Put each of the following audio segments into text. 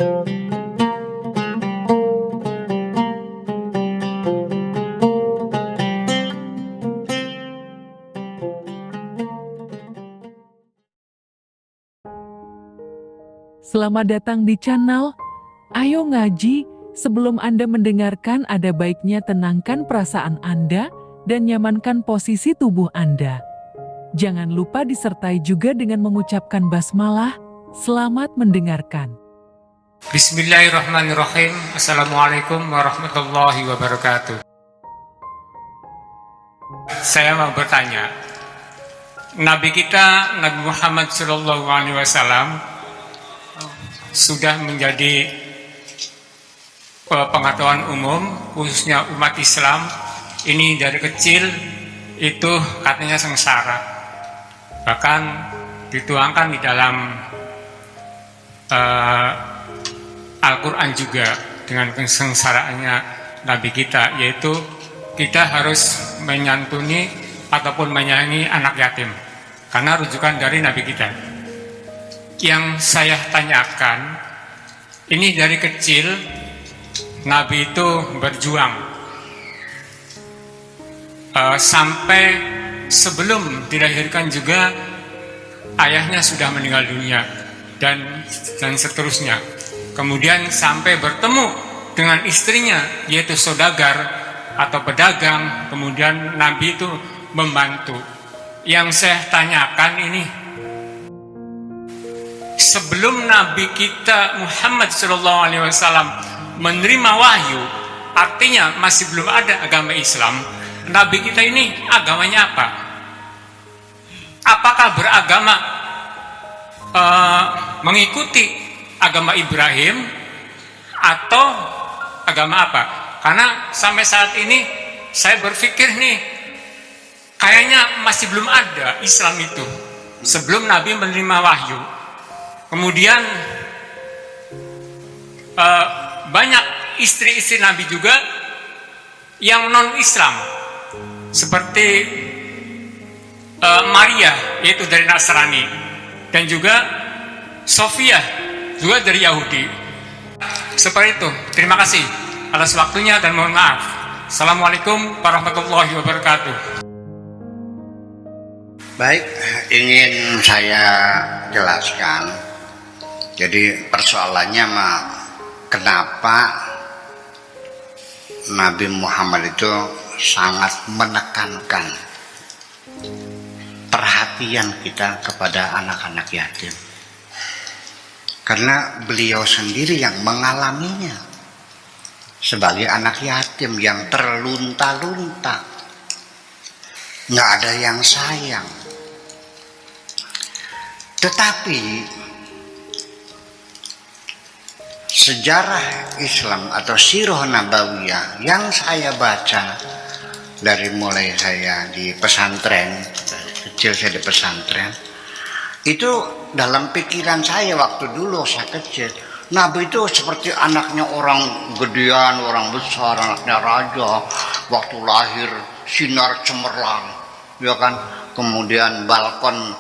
Selamat datang di channel Ayo Ngaji. Sebelum Anda mendengarkan, ada baiknya tenangkan perasaan Anda dan nyamankan posisi tubuh Anda. Jangan lupa disertai juga dengan mengucapkan basmalah. Selamat mendengarkan. Bismillahirrahmanirrahim. Assalamualaikum warahmatullahi wabarakatuh. Saya mau bertanya, Nabi kita, Nabi Muhammad SAW, sudah menjadi pengetahuan umum, khususnya umat Islam ini dari kecil itu katanya sengsara, bahkan dituangkan di dalam Al-Quran juga dengan kesengsaraannya Nabi kita, yaitu kita harus menyantuni ataupun menyayangi anak yatim karena rujukan dari Nabi kita. Yang saya tanyakan, ini dari kecil Nabi itu berjuang sampai sebelum dilahirkan juga ayahnya sudah meninggal dunia dan seterusnya. Kemudian sampai bertemu dengan istrinya yaitu saudagar atau pedagang, kemudian Nabi itu membantu. Yang saya tanyakan ini, sebelum Nabi kita Muhammad SAW menerima wahyu, artinya masih belum ada agama Islam, Nabi kita ini agamanya apa? Apakah beragama mengikuti agama Ibrahim atau agama apa? Karena sampai saat ini saya berpikir nih, kayaknya masih belum ada Islam itu sebelum Nabi menerima wahyu. Kemudian banyak istri-istri Nabi juga yang non-Islam, seperti Maria yaitu dari Nasrani, dan juga Sofia juga dari Yahudi. Seperti itu. Terima kasih atas waktunya dan mohon maaf. Assalamualaikum warahmatullahi wabarakatuh. Baik, ingin saya jelaskan. Jadi persoalannya kenapa Nabi Muhammad itu sangat menekankan perhatian kita kepada anak-anak yatim, karena beliau sendiri yang mengalaminya sebagai anak yatim yang terlunta-lunta, nggak ada yang sayang. Tetapi sejarah Islam atau sirah nabawiyah yang saya baca dari mulai saya di pesantren, kecil saya di pesantren, itu dalam pikiran saya waktu dulu saya kecil, Nabi itu seperti anaknya orang gedean, orang besar, anaknya raja. Waktu lahir sinar cemerlang, ya kan. Kemudian balkon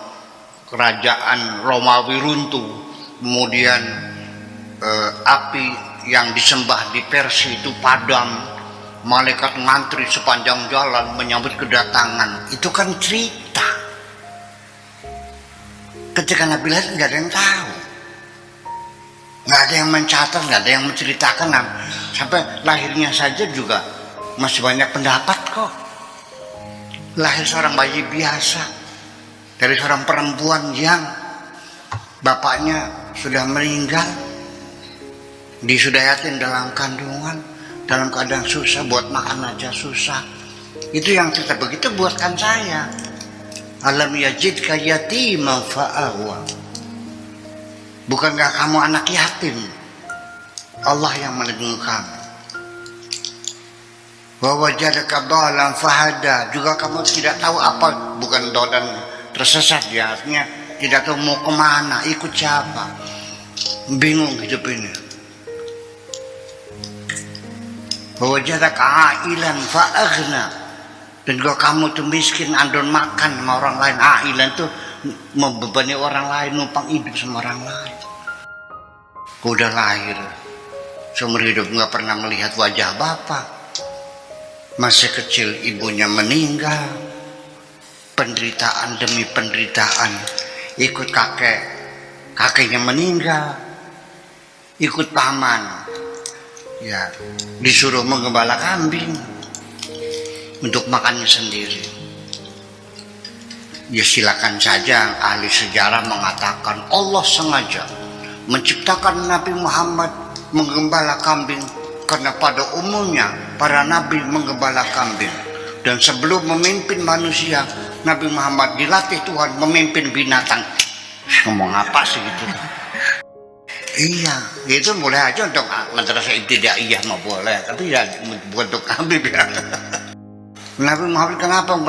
kerajaan Romawi runtuh, kemudian api yang disembah di Persia itu padam, malaikat ngantri sepanjang jalan menyambut kedatangan. Itu kan cerita. Ketika Nabi lahir nggak ada yang tahu, nggak ada yang mencatat, nggak ada yang menceritakan. Sampai lahirnya saja juga masih banyak pendapat kok. Lahir seorang bayi biasa dari seorang perempuan yang bapaknya sudah meninggal, disudayatin dalam kandungan, dalam keadaan susah, buat makan aja susah. Itu yang cerita begitu buatkan saya. Alam yajidka yatiman fa'awa. Bukankah kamu anak yatim? Allah yang melindungi kamu. Wa wajadaka dhalan fahada. Juga kamu tidak tahu apa, bukan dhalan tersesat ya, artinya tidak tahu mau kemana, ikut siapa. Bingung hidup ini. Wajadaka ailan fa'aghna. Dan juga kamu tuh miskin, andon makan sama orang lain. Ailan tuh membebani orang lain, numpang hidup sama orang lain. Udah lahir, seumur hidup nggak pernah melihat wajah bapak. Masih kecil ibunya meninggal, penderitaan demi penderitaan. Ikut kakeknya meninggal, ikut paman, ya disuruh menggembala kambing untuk makannya sendiri. Ya silakan saja ahli sejarah mengatakan Allah sengaja menciptakan Nabi Muhammad menggembala kambing karena pada umumnya para nabi menggembala kambing, dan sebelum memimpin manusia Nabi Muhammad dilatih Tuhan memimpin binatang. Ngomong apa sih gitu? Iya, itu boleh aja untuk madrasah ibtidaiyah mah boleh, tapi ya bukan untuk kambing ya. Nabi Muhammad kenapa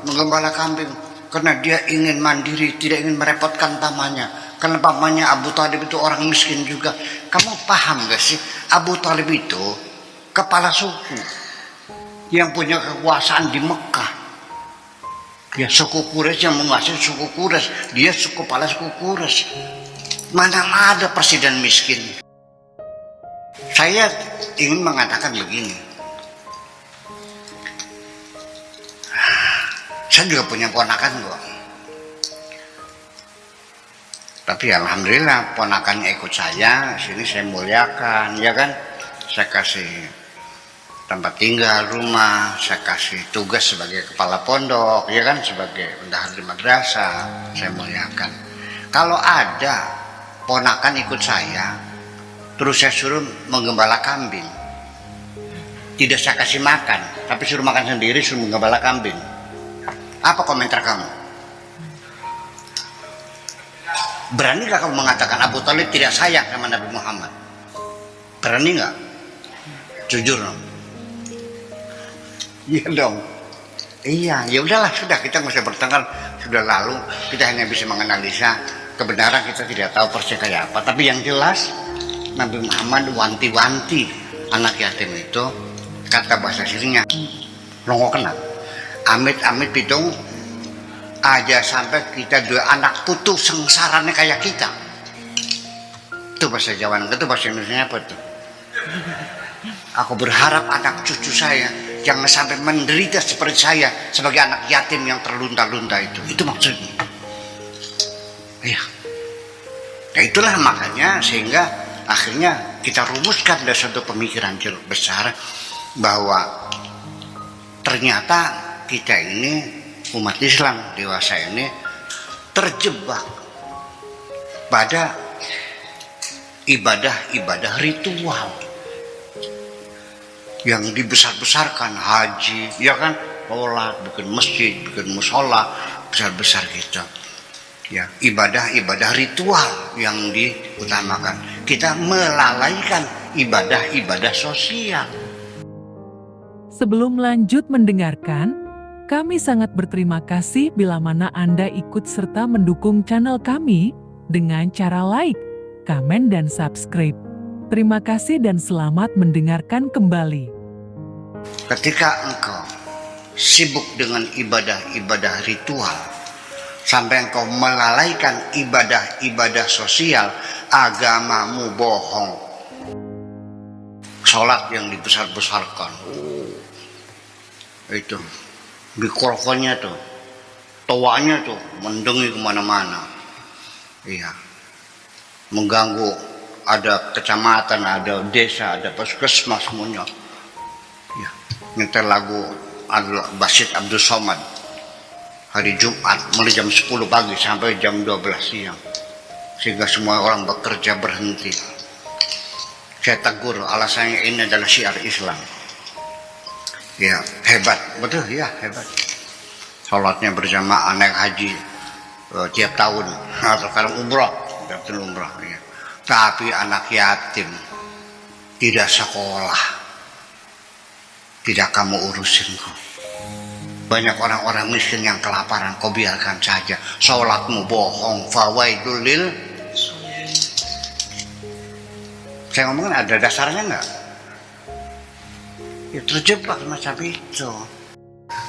menggembala kambing? Karena dia ingin mandiri, tidak ingin merepotkan pamannya. Karena pamannya Abu Talib itu orang miskin juga. Kamu paham gak sih? Abu Talib itu kepala suku yang punya kekuasaan di Mekah. Ya suku Quraisy yang menguasai suku Quraisy. Dia kepala suku Quraisy. Mana ada presiden miskin? Saya ingin mengatakan begini. Saya juga punya ponakan kok. Tapi alhamdulillah ponakannya ikut saya, sini saya muliakan, ya kan? Saya kasih tempat tinggal, rumah, saya kasih tugas sebagai kepala pondok, ya kan? Sebagai bendahara di madrasah, saya muliakan. Kalau ada ponakan ikut saya, terus saya suruh menggembala kambing, tidak saya kasih makan, tapi suruh makan sendiri, suruh menggembala kambing. Apa komentar kamu? Berani gak kamu mengatakan Abu Talib tidak sayang sama Nabi Muhammad? Berani gak? Jujur dong. Iya dong. Iya, ya udahlah, sudah, kita nggak usah bertengkar, sudah lalu. Kita hanya bisa menganalisa kebenaran, kita tidak tahu persis kayak apa. Tapi yang jelas Nabi Muhammad wanti-wanti anak yatim itu, kata bahasa sirinya longo kena. Amit-amit pitung aja sampai kita dua anak putu sengsaranya kayak kita. Itu bahasa Jawa, itu bahasa Indonesia apa tuh? Aku berharap anak cucu saya jangan sampai menderita seperti saya sebagai anak yatim yang terlunta-lunta itu. Itu maksudnya. Iya. Nah itulah makanya sehingga akhirnya kita rumuskan dari suatu pemikiran besar bahwa ternyata kita ini umat Islam dewasa ini terjebak pada ibadah-ibadah ritual yang dibesar-besarkan, haji, ya kan, sholat, bikin masjid, bikin musola, besar-besar gitu. Ya, ibadah-ibadah ritual yang diutamakan. Kita melalaikan ibadah-ibadah sosial. Sebelum lanjut mendengarkan, kami sangat berterima kasih bila mana Anda ikut serta mendukung channel kami dengan cara like, komen, dan subscribe. Terima kasih dan selamat mendengarkan kembali. Ketika engkau sibuk dengan ibadah-ibadah ritual, sampai engkau melalaikan ibadah-ibadah sosial, agamamu bohong. Sholat yang dibesar-besarkan, itu mikrofonnya tuh, toanya tuh mendengi kemana-mana, iya, mengganggu. Ada kecamatan, ada desa, ada puskesmas semuanya. Ya, nyetel lagu Basit Abdul Somad hari Jumat mulai jam 10 pagi sampai jam 12 siang, sehingga semua orang bekerja berhenti. Saya tegur, alasannya ini adalah syiar Islam. Ya hebat, betul ya, hebat. Sholatnya berjamaah, naik haji tiap tahun, atau sekarang umrah, tiap tahun umrah. Ya. Tapi anak yatim tidak sekolah, tidak kamu urusin kok. Banyak orang-orang miskin yang kelaparan, kau biarkan saja. Sholatmu bohong, fawaidul lil. Saya ngomongin ada dasarnya nggak? Ya terjebak macam itu.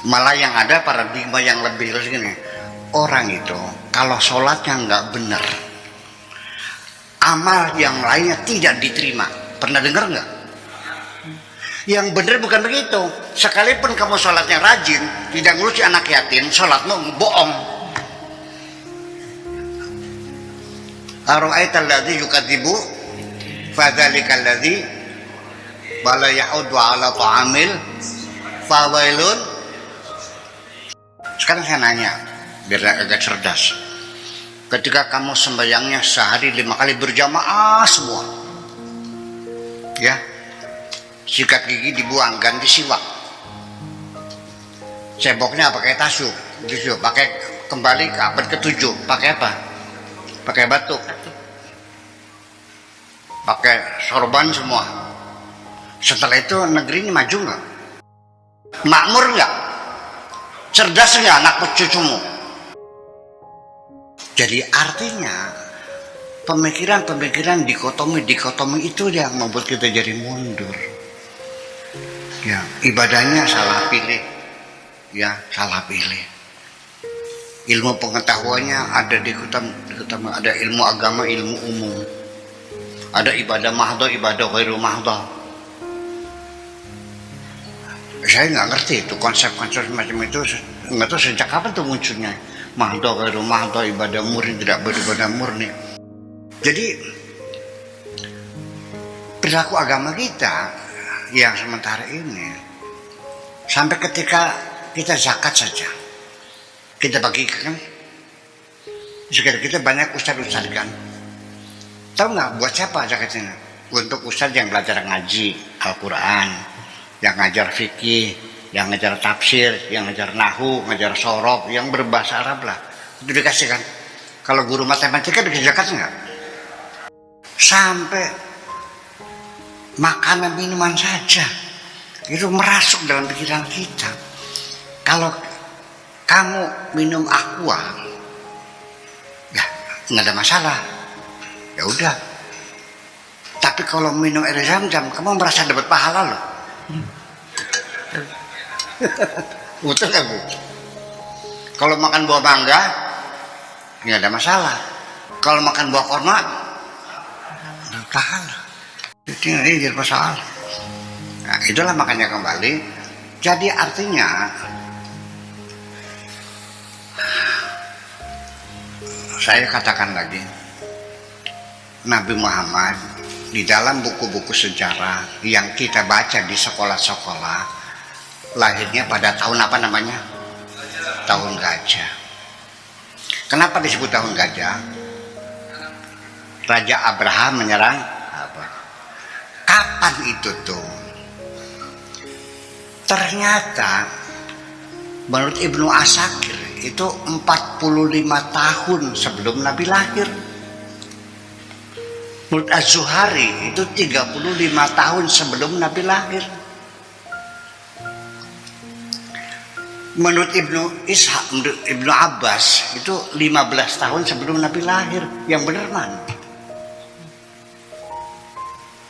Malah yang ada paradigma yang lebih gini. Orang itu kalau sholatnya nggak benar, amal yang lainnya tidak diterima. Pernah dengar nggak? Yang benar bukan begitu. Sekalipun kamu sholatnya rajin, tidak ngurusi anak yatim, sholatmu bohong. Ara'aital ladzi yukadzibu fadzalikal ladzi wala ya'udu 'ala ta'amil fawailun. Sekarang saya nanya, biar agak cerdas. Ketika kamu sembahyangnya sehari 5 kali berjamaah semua, ya, sikat gigi dibuang, ganti siwak, ceboknya pakai tasuk, pakai kembali ke abad ke-7, pakai apa? Pakai batuk, pakai sorban semua. Setelah itu negeri ini maju nggak? Makmur nggak? Cerdas nggak anak cucumu? Jadi artinya pemikiran-pemikiran dikotomi itu yang membuat kita jadi mundur. Ya, ibadahnya salah pilih. Ya, salah pilih. Ilmu pengetahuannya ada ada ilmu agama, ilmu umum. Ada ibadah mahdhah, ibadah ghairu mahdhah. Saya nggak ngerti itu konsep-konsep semacam itu, nggak tahu sejak kapan tuh munculnya. Mahdhah ghairu mahdhah, ibadah murni, tidak beribadah murni. Jadi perilaku agama kita yang sementara ini, sampai ketika kita zakat saja, kita bagikan, sekitar kita banyak ustadz kan. Tahu nggak buat siapa zakatnya? Untuk ustadz yang belajar ngaji Al-Quran, yang ngajar fikih, yang ngajar tafsir, yang ngajar nahu, ngajar sorof, yang berbahasa Arab lah. Itu dikasihkan. Kalau guru matematika dikasih zakat nggak? Sampai makanan minuman saja itu merasuk dalam pikiran kita. Kalau kamu minum aqua, ya nggak ada masalah, ya udah. Tapi kalau minum air zam-zam, kamu merasa dapat pahala loh. Betul nggak Bu? Kalau makan buah mangga, nggak ada masalah. Kalau makan buah kurma, ada pahala. Ini jadi masalah. Nah, itulah makanya kembali. Jadi artinya saya katakan lagi, Nabi Muhammad di dalam buku-buku sejarah yang kita baca di sekolah-sekolah, lahirnya pada tahun apa namanya? Tahun gajah. Kenapa disebut tahun gajah? Raja Abraham menyerang apa? Kapan itu tuh? Ternyata menurut Ibnu Asakir itu 45 tahun sebelum Nabi lahir. Menurut Az-Zuhari itu 35 tahun sebelum Nabi lahir. Menurut Ibnu Ishaq, menurut Ibnu Abbas itu 15 tahun sebelum Nabi lahir. Yang benar mana?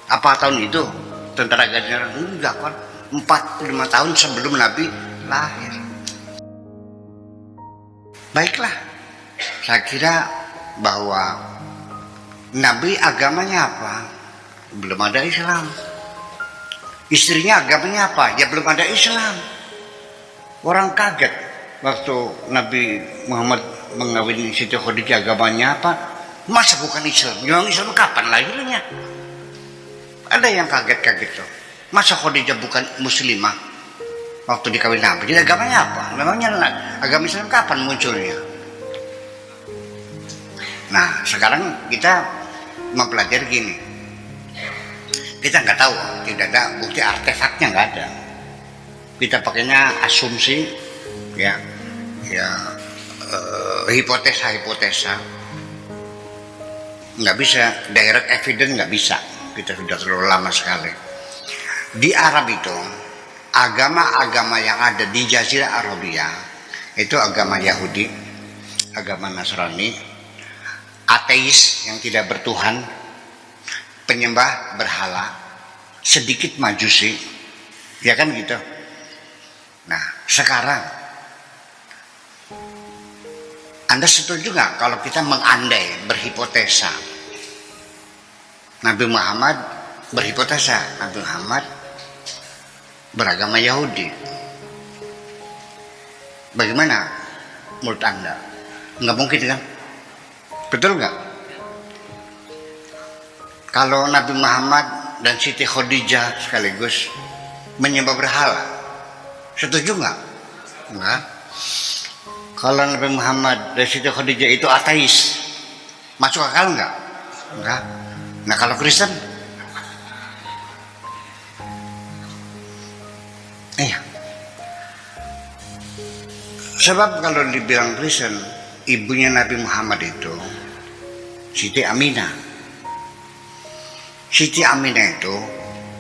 Apa tahun itu? Tentara Gajah enggak kan? 45 tahun sebelum Nabi lahir. Baiklah, saya kira bahwa Nabi agamanya apa? Belum ada Islam. Istrinya agamanya apa? Ya belum ada Islam. Orang kaget waktu Nabi Muhammad mengawini Siti Khadijah, agamanya apa? Masa bukan Islam? Yang Islam kapan lahirnya? Ada yang kaget-kaget tuh. Masa Khadijah bukan muslimah waktu dikawin Nabi? Jadi agamanya apa? Memangnya agama Islam kapan munculnya? Nah, sekarang kita mempelajari gini. Kita nggak tahu, tidak ada bukti artefaknya, nggak ada. Kita pakainya asumsi, ya, hipotesa. Nggak bisa, direct evidence nggak bisa. Kita sudah terlalu lama sekali. Di Arab itu, agama-agama yang ada di Jazirah Arabia itu agama Yahudi, agama Nasrani, ateis yang tidak bertuhan, penyembah berhala, sedikit majusi, ya kan gitu. Nah, sekarang Anda setuju nggak kalau kita mengandai, berhipotesa Nabi Muhammad berhipotesa, Nabi Muhammad beragama Yahudi. Bagaimana menurut Anda? Nggak mungkin kan? Betul nggak? Kalau Nabi Muhammad dan Siti Khadijah sekaligus menyembah berhala, setuju nggak? Enggak. Kalau Nabi Muhammad dan Siti Khadijah itu ateis, masuk akal nggak? Enggak. Nah kalau Kristen, iya. Sebab kalau dibilang Kristen, ibunya Nabi Muhammad itu Siti Aminah. Siti Aminah itu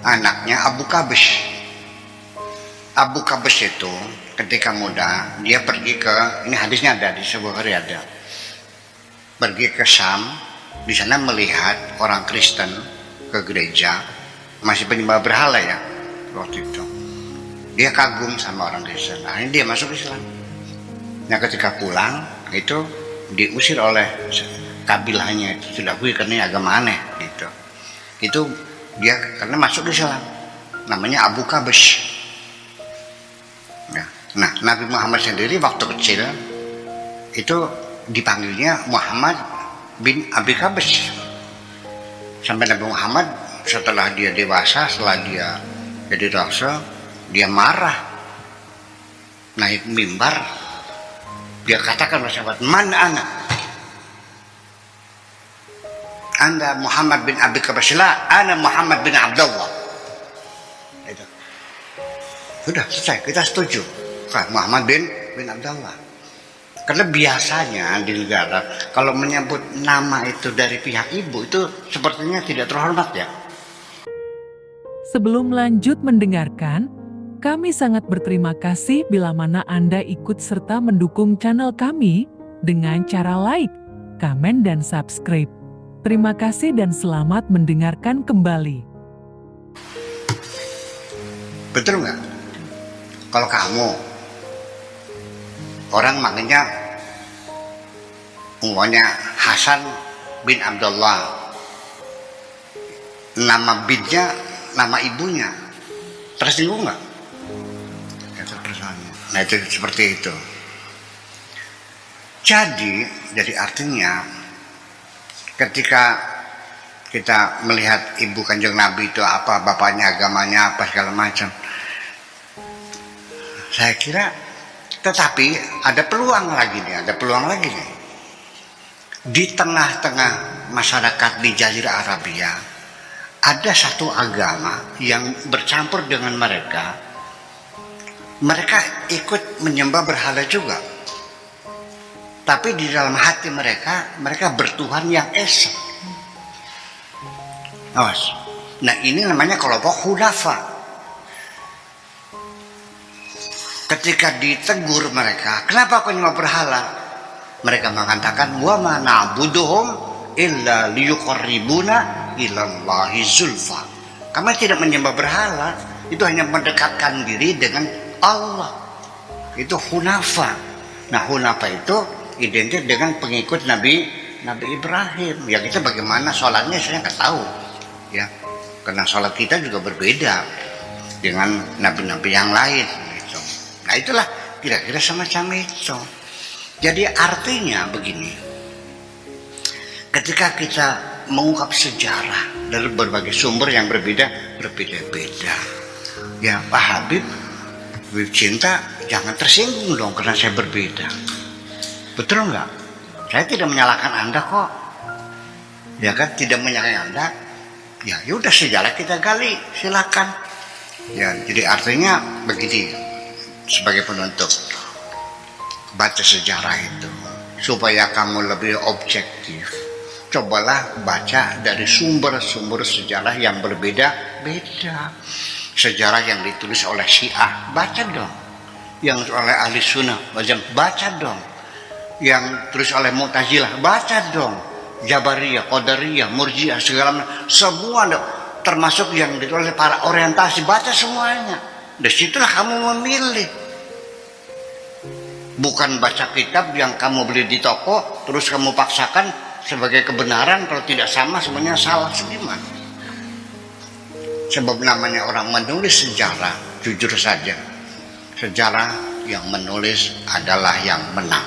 anaknya Abu Qabs. Abu Qabs itu ketika muda dia pergi ke, ini hadisnya ada di sebuah hari ada, pergi ke Syam, di sana melihat orang Kristen ke gereja masih penyembah berhala ya waktu itu. Dia kagum sama orang Kristen, akhirnya dia masuk Islam. Nah ketika pulang itu diusir oleh kabilahnya, itu sudah gue karena agama aneh gitu. Itu dia karena masuk Islam, namanya Abu Qabs. Nah Nabi Muhammad sendiri waktu kecil itu dipanggilnya Muhammad bin Abi Qabs. Sampai Nabi Muhammad setelah dia dewasa, setelah dia jadi rasul, dia marah, naik mimbar. Dia katakan kepada sahabat, "Man ana?" Anda Muhammad bin Abi Qabs, la ana Muhammad bin Abdullah. Itu. Sudah selesai, kita setuju. Muhammad bin Abdullah. Karena biasanya di negara kalau menyebut nama itu dari pihak ibu itu sepertinya tidak terhormat ya. Sebelum lanjut mendengarkan, kami sangat berterima kasih bila mana Anda ikut serta mendukung channel kami dengan cara like, komen, dan subscribe. Terima kasih dan selamat mendengarkan kembali. Betul nggak? Kalau kamu orang manggilnya umumnya Hasan bin Abdullah, nama binnya nama ibunya, tersinggung nggak? Nah itu seperti itu. Jadi artinya ketika kita melihat ibu kanjeng Nabi itu apa, bapaknya agamanya apa segala macam, saya kira tetapi ada peluang lagi nih, di tengah-tengah masyarakat di Jazirah Arabia ada satu agama yang bercampur dengan mereka ikut menyembah berhala juga, tapi di dalam hati mereka bertuhan yang esa. Awas. Nah ini namanya kelompok Hunafa. Ketika ditegur mereka, kenapa kau menyembah berhala? Mereka mengatakan, wa ma na'buduhum illa liyuqarribuna ilallahi zulfa. Kami tidak menyembah berhala, itu hanya mendekatkan diri dengan Allah. Itu Hunafa. Nah Hunafa itu identik dengan pengikut Nabi Ibrahim. Ya kita bagaimana sholatnya saya nggak tahu ya, karena sholat kita juga berbeda dengan nabi-nabi yang lain gitu. Nah itulah kira-kira semacam itu. Jadi artinya begini, ketika kita mengungkap sejarah dari berbagai sumber yang berbeda-beda ya Pak Habib cinta, jangan tersinggung dong karena saya berbeda. Betul nggak? Saya tidak menyalahkan Anda kok. Ya kan, tidak menyalahkan Anda. Ya udah sejarah kita gali, silakan. Ya, jadi artinya begini, sebagai penutup, baca sejarah itu supaya kamu lebih objektif. Cobalah baca dari sumber-sumber sejarah yang berbeda-beda. Sejarah yang ditulis oleh Syiah, baca dong. Yang oleh ahli sunnah, baca dong. Yang tulis oleh Mu'tazilah, baca dong. Jabariyah, Qadariyah, Murji'ah, segala macam, semua termasuk yang ditulis oleh para orientasi, baca semuanya. Dari situlah kamu memilih. Bukan baca kitab yang kamu beli di toko terus kamu paksakan sebagai kebenaran, kalau tidak sama semuanya salah. Gimana? Sebab namanya orang menulis sejarah, jujur saja, sejarah yang menulis adalah yang menang.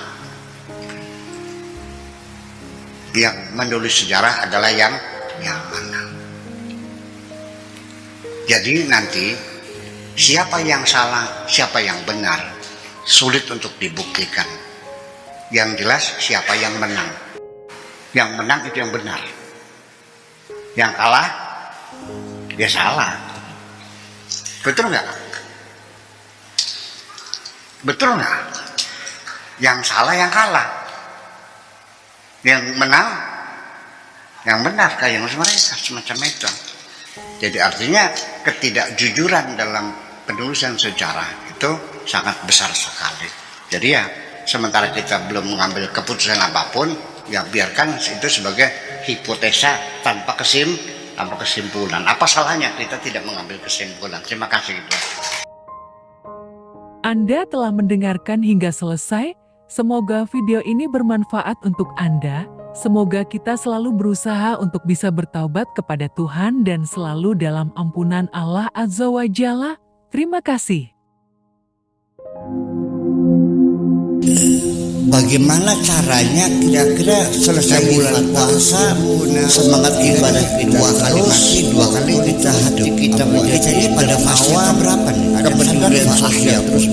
Yang menulis sejarah adalah yang menang. Jadi nanti siapa yang salah, siapa yang benar, sulit untuk dibuktikan. Yang jelas siapa yang menang. Yang menang itu yang benar. Yang kalah, dia salah. Betul nggak? Betul nggak? Yang salah yang kalah. Yang menang, yang benar kayak mereka semacam itu. Jadi artinya ketidakjujuran dalam penulisan sejarah itu sangat besar sekali. Jadi ya sementara kita belum mengambil keputusan apapun, ya biarkan itu sebagai hipotesa tanpa kesimpulan. Apa salahnya kita tidak mengambil kesimpulan? Terima kasih. Anda telah mendengarkan hingga selesai. Semoga video ini bermanfaat untuk Anda. Semoga kita selalu berusaha untuk bisa bertaubat kepada Tuhan dan selalu dalam ampunan Allah Azza wa Jalla. Terima kasih. Bagaimana caranya kira-kira selesai bulan puasa, semangat ibadah dua kali kita hati kita menjadi pada fase berapa nih? Kepedulian sosial terus